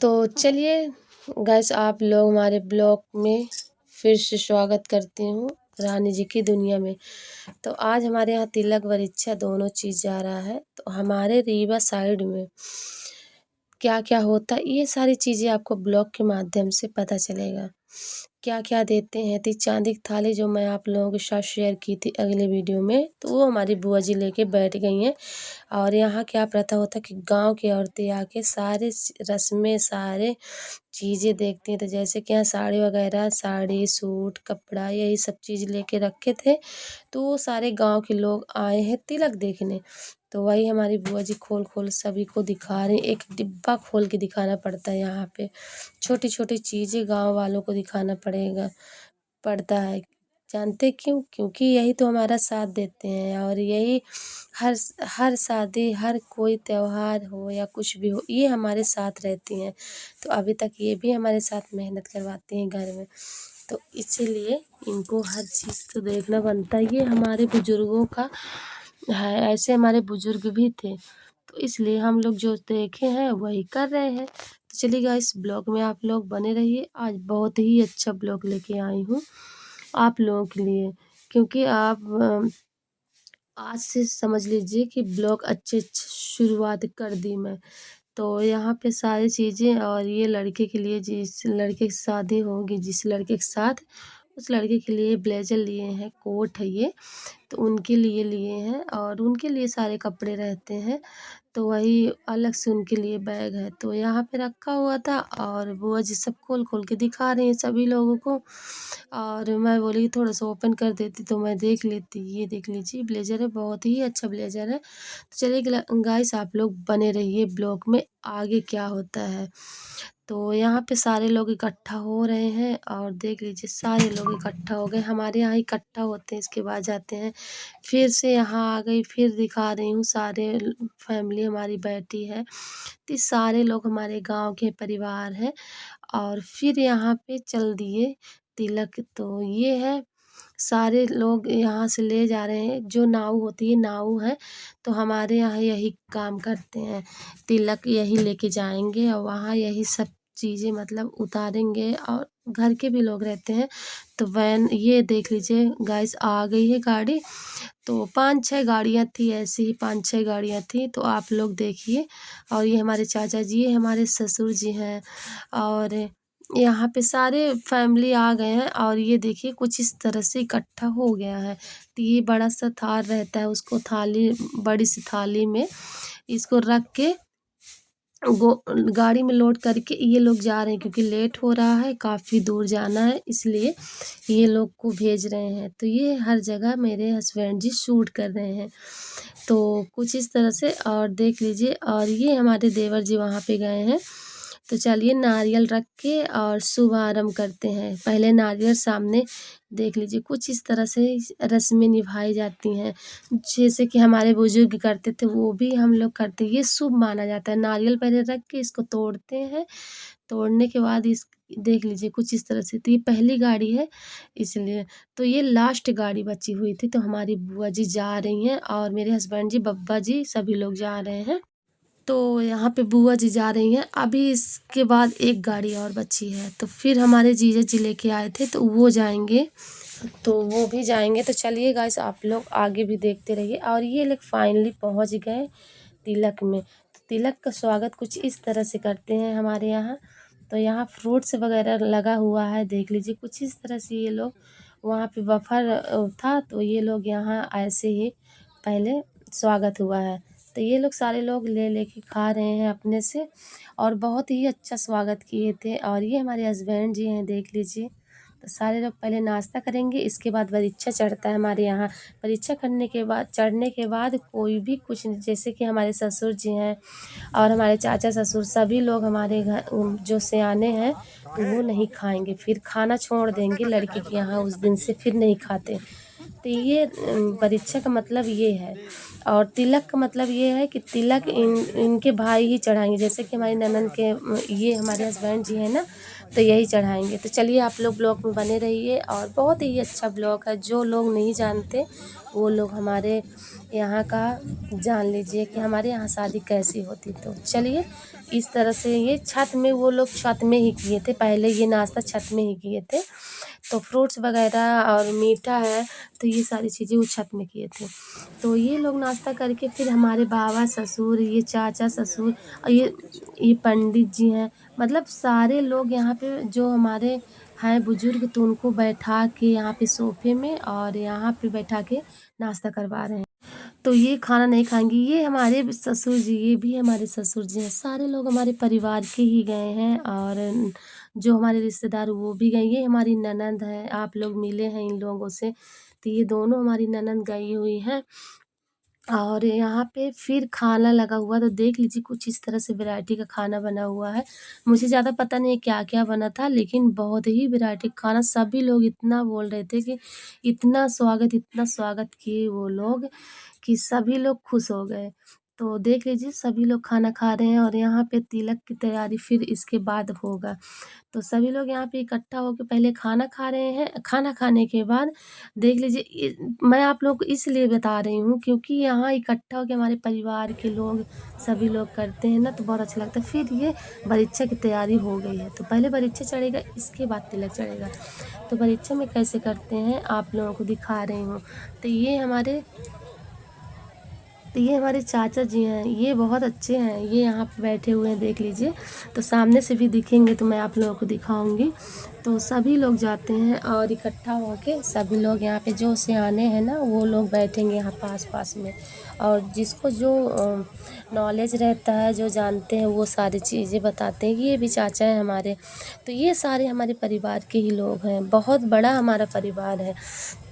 तो चलिए गाइस, आप लोग हमारे ब्लॉग में फिर से स्वागत करती हूँ रानी जी की दुनिया में। तो आज हमारे यहाँ तिलक वरीक्षा दोनों चीज़ जा रहा है। तो हमारे रीवा साइड में क्या क्या होता है ये सारी चीज़ें आपको ब्लॉग के माध्यम से पता चलेगा। क्या क्या देते हैं। तो चांदी की थाली जो मैं आप लोगों के साथ शेयर की थी अगले वीडियो में, तो वो हमारी बुआ जी लेके बैठ गई हैं। और यहाँ क्या प्रथा होता है कि गांव की औरतें आके सारे रस्में सारे चीज़ें देखती हैं। तो जैसे कि यहाँ साड़ी वगैरह, साड़ी सूट कपड़ा यही सब चीज़ लेके रखे थे। तो वो सारे गांव के लोग आए हैं तिलक देखने। तो वही हमारी बुआ जी खोल खोल सभी को दिखा रही। एक डिब्बा खोल के दिखाना पड़ता है यहाँ पे। छोटी छोटी चीज़ें गांव वालों को दिखाना पड़ता है। जानते क्यों? क्योंकि यही तो हमारा साथ देते हैं। और यही हर हर शादी, हर कोई त्योहार हो या कुछ भी हो, ये हमारे साथ रहती हैं। तो अभी तक ये भी हमारे साथ मेहनत करवाती हैं घर में। तो इसीलिए इनको हर चीज़ तो देखना बनता है। ये हमारे बुजुर्गों का है, ऐसे हमारे बुजुर्ग भी थे। तो इसलिए हम लोग जो देखे हैं वही कर रहे हैं। तो चलिए गाइस, ब्लॉग में आप लोग बने रहिए। आज बहुत ही अच्छा ब्लॉग लेके आई हूँ आप लोगों के लिए, क्योंकि आप आज से समझ लीजिए कि ब्लॉग अच्छे शुरुआत कर दी मैं। तो यहाँ पे सारी चीज़ें, और ये लड़के के लिए, जिस लड़के की शादी होगी जिस लड़के के साथ, उस लड़के के लिए ब्लेजर लिए हैं, कोट है ये। तो उनके लिए लिए हैं और उनके लिए सारे कपड़े रहते हैं। तो वही अलग से उनके लिए बैग है। तो यहाँ पे रखा हुआ था और बुआ जी सब खोल खोल के दिखा रही हैं सभी लोगों को। और मैं बोली थोड़ा सा ओपन कर देती तो मैं देख लेती। ये देख लीजिए ब्लेजर है, बहुत ही अच्छा ब्लेजर है। तो चलिए गाइस, आप लोग बने रहिए ब्लॉग में, आगे क्या होता है। तो यहाँ पे सारे लोग इकट्ठा हो रहे हैं और देख लीजिए सारे लोग इकट्ठा हो गए। हमारे यहाँ इकट्ठा होते हैं, इसके बाद जाते हैं। फिर से यहाँ आ गई, फिर दिखा रही हूँ सारे फैमिली हमारी बैठी है। तो सारे लोग हमारे गांव के परिवार हैं। और फिर यहाँ पे चल दिए तिलक। तो ये है, सारे लोग यहाँ से ले जा रहे हैं। जो नाव होती है, नाव है, तो हमारे यहाँ यही काम करते हैं। तिलक यही लेके जाएंगे और वहाँ यही सब चीज़ें मतलब उतारेंगे। और घर के भी लोग रहते हैं। तो वैन, ये देख लीजिए गाइस, आ गई है गाड़ी। तो 5-6 गाड़ियाँ थी, ऐसे ही 5-6 गाड़ियाँ थी। तो आप लोग देखिए। और ये हमारे चाचा जी, ये हमारे ससुर जी हैं। और यहाँ पे सारे फैमिली आ गए हैं। और ये देखिए कुछ इस तरह से इकट्ठा हो गया है। तो ये बड़ा सा थार रहता है, उसको थाली, बड़ी सी थाली में इसको रख के गाड़ी में लोड करके ये लोग जा रहे हैं। क्योंकि लेट हो रहा है, काफ़ी दूर जाना है, इसलिए ये लोग को भेज रहे हैं। तो ये हर जगह मेरे हस्बैंड जी शूट कर रहे हैं। तो कुछ इस तरह से, और देख लीजिए। और ये हमारे देवर जी वहाँ पे गए हैं। तो चलिए नारियल रख के और शुभारंभ करते हैं। पहले नारियल सामने, देख लीजिए कुछ इस तरह से रस्में निभाई जाती हैं। जैसे कि हमारे बुजुर्ग करते थे, वो भी हम लोग करते हैं। ये शुभ माना जाता है। नारियल पहले रख के इसको तोड़ते हैं। तोड़ने के बाद इस, देख लीजिए कुछ इस तरह से। तो ये पहली गाड़ी है, इसलिए। तो ये लास्ट गाड़ी बची हुई थी। तो हमारी बुआ जी जा रही हैं और मेरे हस्बैंड जी, बब्बा जी, सभी लोग जा रहे हैं। तो यहाँ पे बुआ जी जा रही हैं। अभी इसके बाद एक गाड़ी और बची है। तो फिर हमारे जीजा जी लेके आए थे, तो वो जाएंगे, तो वो भी जाएंगे। तो चलिए गाइस, आप लोग आगे भी देखते रहिए। और ये लोग फाइनली पहुँच गए तिलक में। तो तिलक का स्वागत कुछ इस तरह से करते हैं हमारे यहाँ। तो यहाँ फ्रूट्स वगैरह लगा हुआ है, देख लीजिए कुछ इस तरह से। ये लोग, वहाँ पे बफर था, तो ये लोग यहाँ ऐसे ही पहले स्वागत हुआ है। तो ये लोग सारे लोग ले लेके खा रहे हैं अपने से। और बहुत ही अच्छा स्वागत किए थे। और ये हमारे हस्बैंड जी हैं, देख लीजिए। तो सारे लोग पहले नाश्ता करेंगे, इसके बाद परीक्षा चढ़ता है हमारे यहाँ। परीक्षा करने के बाद, चढ़ने के बाद कोई भी कुछ, जैसे कि हमारे ससुर जी हैं और हमारे चाचा ससुर, सभी लोग हमारे घर जो सयाने हैं वो नहीं खाएंगे। फिर खाना छोड़ देंगे लड़के के यहाँ, उस दिन से फिर नहीं खाते। तो ये परीक्षा का मतलब ये है। और तिलक का मतलब ये है कि तिलक इनके भाई ही चढ़ाएंगे, जैसे कि हमारी ननद के ये हमारे हस्बैंड जी हैं ना, तो यही चढ़ाएंगे। तो चलिए आप लोग ब्लॉग में बने रहिए, और बहुत ही अच्छा ब्लॉग है। जो लोग नहीं जानते वो लोग हमारे यहाँ का जान लीजिए कि हमारे यहाँ शादी कैसी होती। तो चलिए इस तरह से ये छत में, वो लोग छत में ही किए थे, पहले ये नाश्ता छत में ही किए थे। तो फ्रूट्स वगैरह और मीठा है, तो ये सारी चीज़ें वो छत में किए थे। तो ये लोग नाश्ता करके फिर हमारे बाबा ससुर, ये चाचा ससुर और ये पंडित जी हैं, मतलब सारे लोग यहाँ पे जो हमारे हैं बुजुर्ग, तो उनको बैठा के यहाँ पे सोफे में और यहाँ पे बैठा के नाश्ता करवा रहे हैं। तो ये खाना नहीं खाएंगी, ये हमारे ससुर जी, ये भी हमारे ससुर जी हैं, सारे लोग हमारे परिवार के ही गए हैं। और जो हमारे रिश्तेदार वो भी गए, ये हमारी ननद है, आप लोग मिले हैं इन लोगों से, तो ये दोनों हमारी ननद गई हुई हैं। और यहाँ पे फिर खाना लगा हुआ, तो देख लीजिए कुछ इस तरह से वैरायटी का खाना बना हुआ है। मुझे ज़्यादा पता नहीं क्या क्या बना था, लेकिन बहुत ही वैरायटी खाना, सभी लोग इतना बोल रहे थे कि इतना स्वागत किए वो लोग कि सभी लोग खुश हो गए। तो देख लीजिए सभी लोग खाना खा रहे हैं, और यहाँ पे तिलक की तैयारी फिर इसके बाद होगा। तो सभी लोग यहाँ पे इकट्ठा होके पहले खाना खा रहे हैं। खाना खाने के बाद देख लीजिए, मैं आप लोगों को इसलिए बता रही हूँ क्योंकि यहाँ इकट्ठा होके हमारे परिवार के लोग सभी लोग करते हैं ना, तो बहुत अच्छा लगता है। फिर ये परीक्षा की तैयारी हो गई है, तो पहले परीक्षा चढ़ेगा, इसके बाद तिलक चढ़ेगा। तो परीक्षा में कैसे करते हैं आप लोगों को दिखा रही हूँ। तो ये हमारे चाचा जी हैं, ये बहुत अच्छे हैं, ये यहाँ पे बैठे हुए हैं, देख लीजिए। तो सामने से भी दिखेंगे तो मैं आप लोगों को दिखाऊंगी। तो सभी लोग जाते हैं और इकट्ठा होके सभी लोग यहाँ पे जो सियाने हैं ना, वो लोग बैठेंगे यहाँ पास पास में। और जिसको जो नॉलेज रहता है, जो जानते हैं, वो सारी चीज़ें बताते हैं। ये भी चाचा हैं हमारे। तो ये सारे हमारे परिवार के ही लोग हैं, बहुत बड़ा हमारा परिवार है।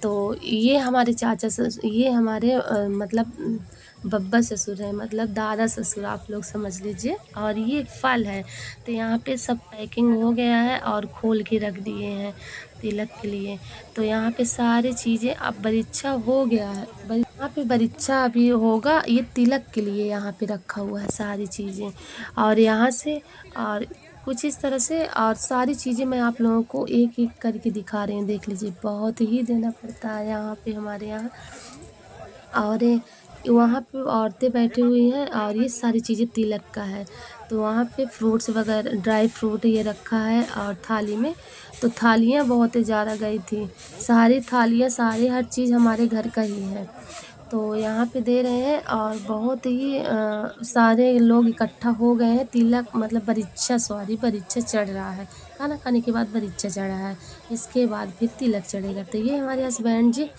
तो ये हमारे चाचा ये हमारे मतलब बब्बा ससुर हैं, मतलब दादा ससुर आप लोग समझ लीजिए। और ये फल है, तो यहाँ पे सब पैकिंग हो गया है और खोल के रख दिए हैं तिलक के लिए। तो यहाँ पे सारी चीज़ें, अब बरीक्षा हो गया है, यहाँ पे बरीक्षा अभी होगा, ये तिलक के लिए यहाँ पे रखा हुआ है सारी चीज़ें। और यहाँ से और कुछ इस तरह से, और सारी चीज़ें मैं आप लोगों को एक एक करके दिखा रही हूँ। देख लीजिए बहुत ही देना पड़ता है यहाँ पे हमारे यहाँ। और वहाँ पे औरतें बैठी हुई हैं, और ये सारी चीज़ें तिलक का है। तो वहाँ पे फ्रूट्स वगैरह, ड्राई फ्रूट ये रखा है और थाली में। तो थालियाँ बहुत ही ज़्यादा गई थी, सारी थालियाँ, सारे हर चीज़ हमारे घर का ही है। तो यहाँ पे दे रहे हैं, और बहुत ही सारे लोग इकट्ठा हो गए हैं। तिलक मतलब परीक्षा चढ़ रहा है, खाना खाने के बाद परीक्षा चढ़ा है, इसके बाद फिर तिलक चढ़ेगा। तो ये हमारे हस्बैंड जी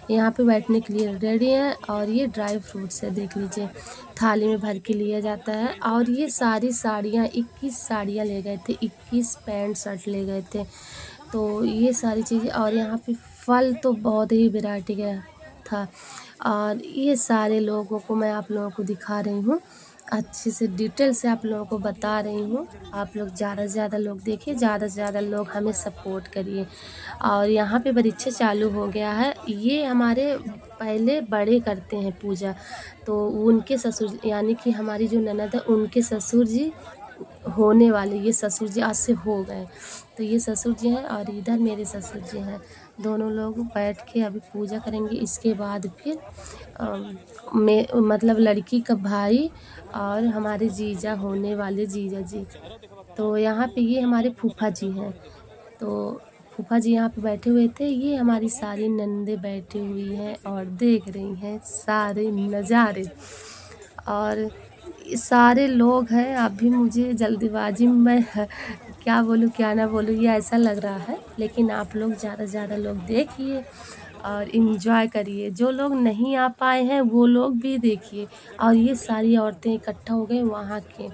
यहाँ पे बैठने के लिए रेडी हैं। और ये ड्राई फ्रूट्स है, देख लीजिए, थाली में भर के लिया जाता है। और ये सारी साड़ियाँ, 21 साड़ियाँ ले गए थे, 21 पैंट शर्ट ले गए थे। तो ये सारी चीज़ें, और यहाँ पे फल तो बहुत ही वैरायटी का था। और ये सारे लोगों को मैं आप लोगों को दिखा रही हूँ, अच्छे से डिटेल से आप लोगों को बता रही हूँ। आप लोग ज़्यादा से ज़्यादा लोग देखिए, ज़्यादा से ज़्यादा लोग हमें सपोर्ट करिए। और यहाँ पे परीक्षा चालू हो गया है। ये हमारे पहले बड़े करते हैं पूजा, तो उनके ससुर, यानी कि हमारी जो ननद है उनके ससुर जी होने वाले, ये ससुर जी आज से हो गए। तो ये ससुर जी हैं, और इधर मेरे ससुर जी हैं, दोनों लोग बैठ के अभी पूजा करेंगे। इसके बाद फिर मतलब लड़की का भाई और हमारे जीजा होने वाले जीजा जी। तो यहाँ पे ये हमारे फूफा जी हैं। तो फूफा जी यहाँ पे बैठे हुए थे, ये हमारी सारी नंदे बैठी हुई हैं और देख रही हैं सारे नज़ारे। और सारे लोग हैं, अभी मुझे जल्दीबाजी में मैं क्या बोलूँ क्या ना बोलूँ, ये ऐसा लग रहा है। लेकिन आप लोग ज़्यादा से ज़्यादा लोग देखिए और इन्जॉय करिए। जो लोग नहीं आ पाए हैं वो लोग भी देखिए। और ये सारी औरतें इकट्ठा हो गए वहाँ के,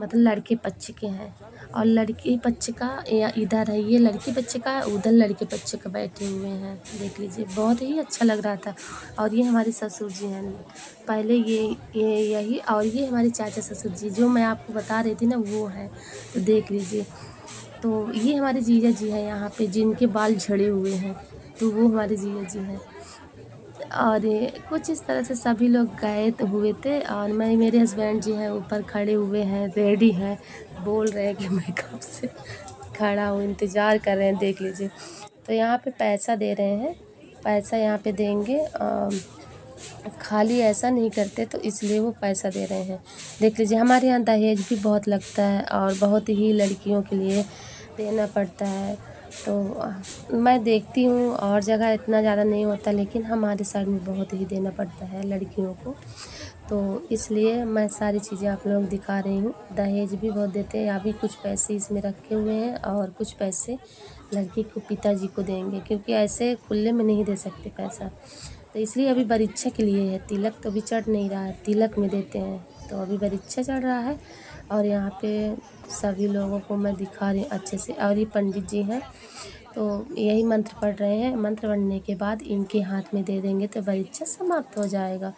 मतलब लड़के पक्ष के हैं, और लड़की पक्ष का या इधर है, ये लड़की पक्ष का है, उधर लड़के पक्ष का बैठे हुए हैं। देख लीजिए बहुत ही अच्छा लग रहा था। और ये हमारे ससुर जी हैं, पहले ये यही, और ये हमारे चाचा ससुर जी जो मैं आपको बता रही थी ना, वो है। तो देख लीजिए, तो ये हमारे जीजा जी हैं यहाँ पे, जिनके बाल झड़े हुए हैं, तो वो हमारे जीजा जी हैं। और कुछ इस तरह से सभी लोग गए तो हुए थे और मेरे हस्बैंड जी हैं ऊपर खड़े हुए हैं, रेडी हैं, बोल रहे हैं कि मैं कब से खड़ा हूँ, इंतज़ार कर रहे हैं, देख लीजिए। तो यहाँ पे पैसा दे रहे हैं, पैसा यहाँ पे देंगे, खाली ऐसा नहीं करते तो इसलिए वो पैसा दे रहे हैं। देख लीजिए, हमारे यहाँ दहेज भी बहुत लगता है और बहुत ही लड़कियों के लिए देना पड़ता है। तो मैं देखती हूँ और जगह इतना ज़्यादा नहीं होता, लेकिन हमारे साइड में बहुत ही देना पड़ता है लड़कियों को, तो इसलिए मैं सारी चीज़ें आप लोग दिखा रही हूँ। दहेज भी बहुत देते हैं, अभी कुछ पैसे इसमें रखे हुए हैं और कुछ पैसे लड़की को पिताजी को देंगे, क्योंकि ऐसे खुले में नहीं दे सकते पैसा, तो इसलिए अभी बरीक्षा के लिए है। तिलक तो अभी चढ़ नहीं रहा है, तिलक में देते हैं, तो अभी बरीक्षा चढ़ रहा है। और यहाँ पे सभी लोगों को मैं दिखा रही हूँ अच्छे से। और ये पंडित जी हैं, तो यही मंत्र पढ़ रहे हैं, मंत्र पढ़ने के बाद इनके हाथ में दे देंगे तो बरीक्षा समाप्त हो जाएगा।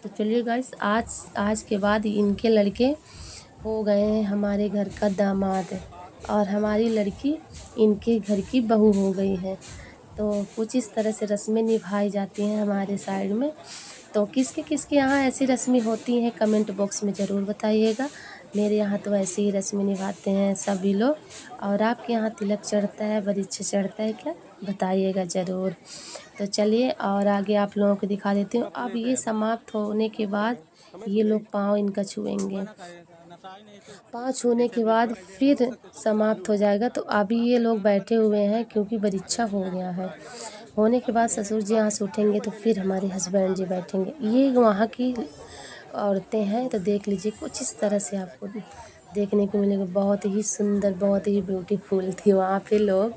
तो चलिए गाइस, आज के बाद इनके लड़के हो गए हैं हमारे घर का दामाद और हमारी लड़की इनके घर की बहू हो गई है। तो कुछ इस तरह से रस्में निभाई जाती हैं हमारे साइड में। तो किसके यहाँ ऐसी रस्में होती हैं कमेंट बॉक्स में ज़रूर बताइएगा। मेरे यहाँ तो ऐसी ही रस्में निभाते हैं सभी लोग। और आपके यहाँ तिलक चढ़ता है, बरीक्षा चढ़ता है क्या, बताइएगा ज़रूर। तो चलिए और आगे आप लोगों को दिखा देती हूँ। अब ये समाप्त होने के बाद ये लोग पाँव इनका छुएंगे, पाँव छूने के बाद फिर समाप्त हो जाएगा। तो अभी ये लोग बैठे हुए हैं क्योंकि परीक्षा हो गया है। होने के बाद ससुर जी यहाँ से उठेंगे तो फिर हमारे हस्बैंड जी बैठेंगे। ये वहाँ की औरतें हैं, तो देख लीजिए कुछ इस तरह से आपको देखने को मिलेगा। बहुत ही सुंदर, बहुत ही ब्यूटीफुल थी वहाँ पे लोग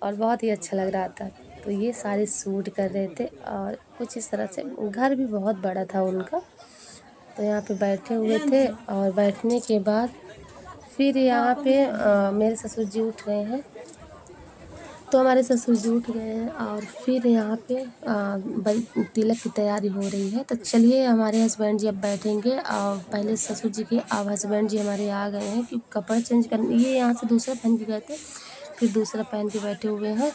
और बहुत ही अच्छा लग रहा था। तो ये सारे सूट कर रहे थे और कुछ इस तरह से घर भी बहुत बड़ा था उनका। तो यहाँ पे बैठे हुए थे और बैठने के बाद फिर यहाँ पे मेरे ससुर जी उठ गए हैं। तो हमारे ससुर जी उठ गए हैं और फिर यहाँ पे तिलक की तैयारी हो रही है। तो चलिए, हमारे हस्बैंड जी अब बैठेंगे और पहले ससुर जी के, अब हस्बैंड जी हमारे आ गए हैं कि कपड़ा चेंज करने। ये यहाँ से दूसरा पहन के गए थे, फिर दूसरा पहन के बैठे हुए हैं,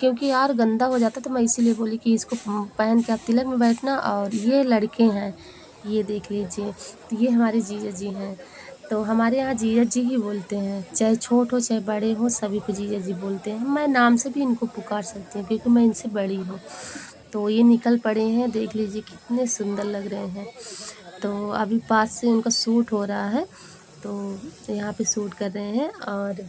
क्योंकि यार गंदा हो जाता। तो मैं इसीलिए बोली कि इसको पहन के आप तिलक में बैठना। और ये लड़के हैं, ये देख लीजिए, तो ये हमारे जीजा जी हैं। तो हमारे यहाँ जीजा जी ही बोलते हैं, चाहे छोट हो चाहे बड़े हो, सभी को जीजा जी बोलते हैं। मैं नाम से भी इनको पुकार सकती हूँ क्योंकि मैं इनसे बड़ी हूँ। तो ये निकल पड़े हैं, देख लीजिए कितने सुंदर लग रहे हैं। तो अभी पास से उनका शूट हो रहा है, तो यहाँ पे शूट कर रहे हैं। और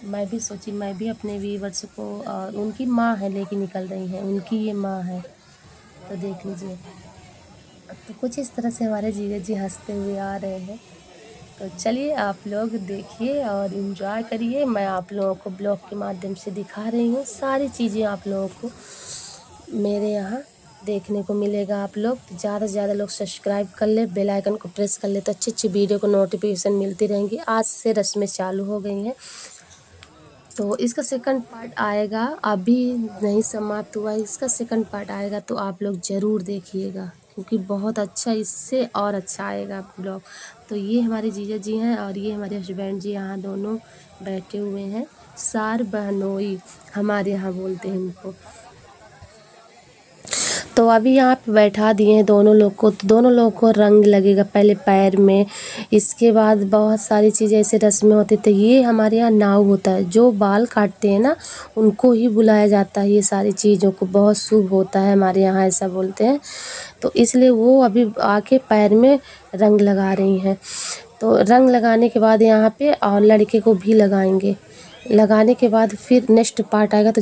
मैं भी सोची मैं भी अपने व्यूअर्स को, और उनकी माँ है लेके निकल रही हैं, उनकी ये माँ है, तो देख लीजिए। तो कुछ इस तरह से हमारे जीजा जी हंसते हुए आ रहे हैं। तो चलिए आप लोग देखिए और इन्जॉय करिए। मैं आप लोगों को ब्लॉग के माध्यम से दिखा रही हूँ सारी चीज़ें। आप लोगों को मेरे यहाँ देखने को मिलेगा। आप लोग ज़्यादा से ज़्यादा लोग सब्सक्राइब कर ले, बेल आइकन को प्रेस कर ले, तो अच्छी अच्छी वीडियो को नोटिफिकेशन मिलती रहेंगी। आज से रस्में चालू हो गई हैं, तो इसका सेकंड पार्ट आएगा, अभी नहीं समाप्त हुआ, इसका सेकंड पार्ट आएगा, तो आप लोग ज़रूर देखिएगा क्योंकि बहुत अच्छा, इससे और अच्छा आएगा ब्लॉग। तो ये हमारे जीजा जी हैं और ये हमारे हस्बैंड जी यहाँ दोनों बैठे हुए हैं। सार बहनोई हमारे यहाँ बोलते हैं इनको। तो अभी यहाँ पे बैठा दिए हैं दोनों लोग को। तो दोनों लोग को रंग लगेगा पहले पैर में, इसके बाद बहुत सारी चीज़ें ऐसे रस्में होती। तो ये हमारे यहाँ नाव होता है, जो बाल काटते हैं ना उनको ही बुलाया जाता है। ये सारी चीज़ों को बहुत शुभ होता है हमारे यहाँ, ऐसा बोलते हैं। तो इसलिए वो अभी आके पैर में रंग लगा रही हैं। तो रंग लगाने के बाद यहाँ पे और लड़के को भी लगाएंगे। लगाने के बाद फिर नेक्स्ट पार्ट आएगा। तो